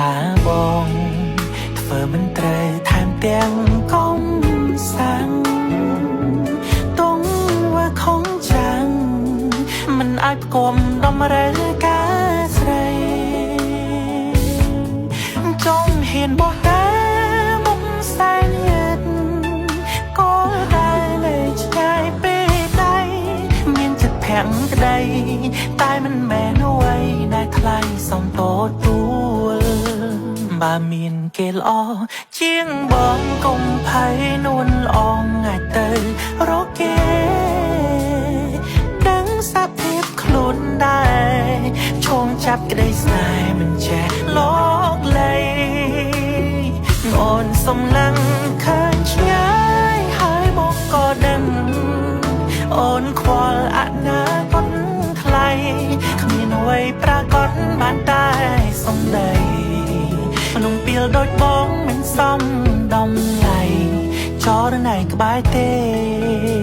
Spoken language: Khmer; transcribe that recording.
ថាបងធ្វើមិនត្រូវថែមទាំងកុំសាំងទងว่าคงจังมันអាចផ្គុំដំរើការស្រីចង់ហ៊ានបោះតាមុខសែនយឺតក៏ដែលនៅឆ្ងាយពេកដៃមានចិត្តភាំងក្តីតែមិនមែនអ្វីដែលថ្លៃសំតទួលបើមានគេល្អជាងបងកុំភ័យនួនល្អងងាយទៅរកគេដឹងសាប់ភាពខ្លួនដែរឈោងចាប់ក្តីស្នេហ៍មិនចេះលោកលៃអូនសំឡឹងឃើញឆ្ងាយហើយមកក៏ដឹងអូនខ្វល់អនាគតថ្លៃគ្មានអ្វីប្រាកដបានតែសំដីក្នុងពេលដូចបងមិនសមតម្លៃចរណៃក្បែរទេ